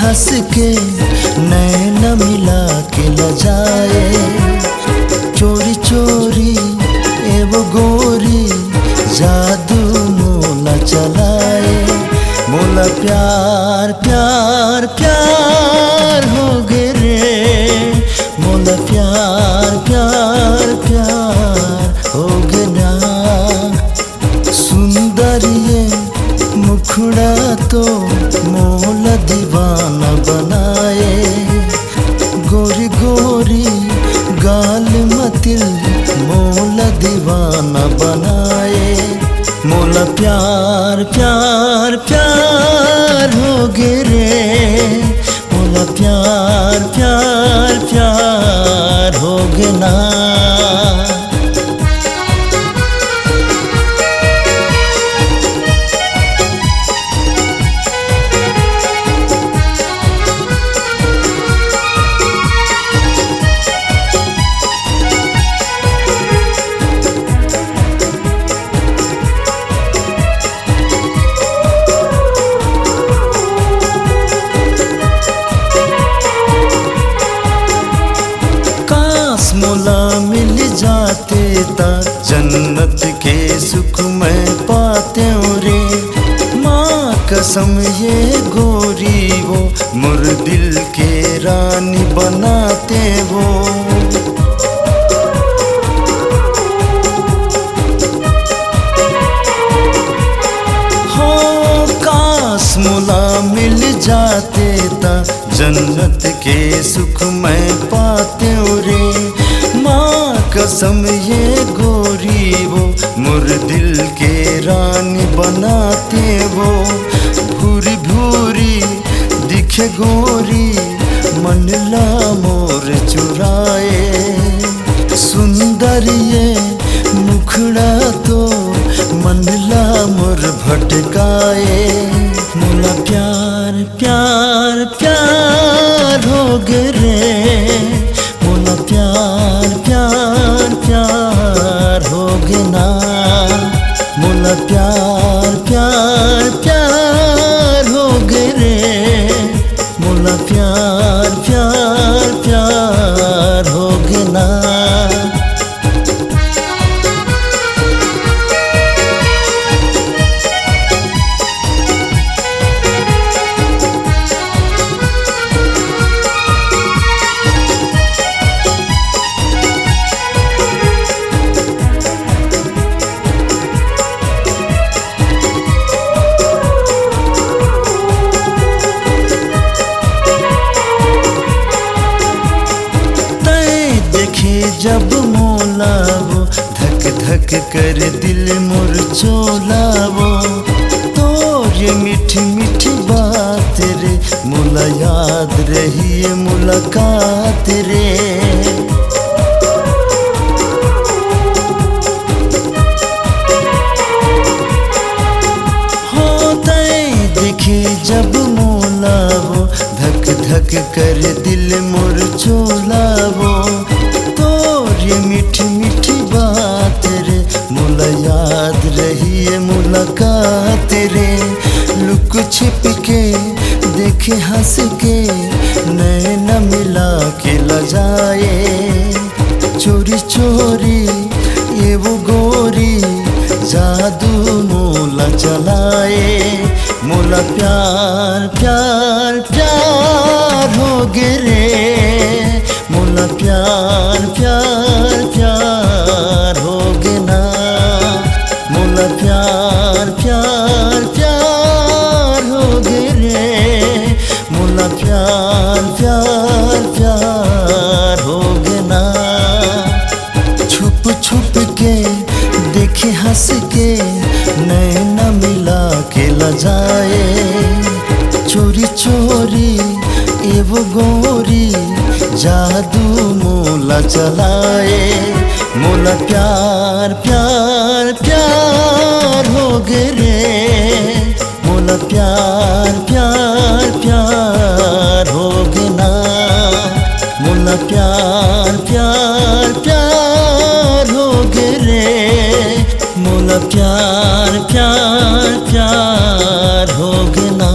हंस के नैन मिला के लजाए। चोरी चोरी एवो गोरी जादू मोला चलाए। मोला प्यार प्यार प्यार हो गे रे, मोला प्यार प्यार प्यार हो गे ना। सुंदर ये मुखड़ा तो मोला दीवाना बनाए। गोरी गोरी गाल मतिल मोला दीवाना बनाए। मोला प्यार प्यार प्यार हो गे रे, मोला प्यार प्यार प्यार हो गे ना। मोला मिल जाते ता जन्नत के सुख मैं पाते रे। माँ कसम ये गोरी वो मुर दिल के रानी बनाते वो। हो काश मोला मिल जाते ता जन्नत के सुख मैं पाते रे। माँ कसम ये गोरी वो मुर दिल के रानी बनाते वो। भूरी भूरी दिखे गोरी मनला मोर चुराए। सुंदर ये मुखड़ा तो मनला मोर भटकाए। मोला प्यार प्यार प्यार हो गे रे, मोला प्यार प्यार प्यार हो गे ना। मोला प्यार प्यार प्यार हो गे रे, मोला प्यार प्यार प्यार हो गे ना। जब मोला वो धक धक कर दिल मोर चोला वो। तो ये मीठी मीठी बात रे मोला याद रही है मुलाकात रे। होते देखे जब मोला वो धक धक कर दिल मोर चोला वो। ये मीठी मीठी बात रे मोला याद रही है मुलाकात रे। लुक छिप के देखे हंस के नैन मिला के लजाए। चोरी चोरी ये वो गोरी जादू मोला चलाए। मोला प्यार प्यार प्यार हो गे रे, मोला प्यार प्यार प्यार हो गे ना। मोला प्यार प्यार प्यार हो गे रे, मोला प्यार प्यार प्यार हो गे ना। छुप छुप के देखे हंस के नैन मिला के लजाए। चोरी चोरी एवो गोरी जादू मोला चलाए। मोला प्यार प्यार प्यार हो गे रे, मोला प्यार प्यार प्यार हो गे ना। मोला प्यार प्यार प्यार हो गे रे, मोला प्यार प्यार प्यार हो गे ना।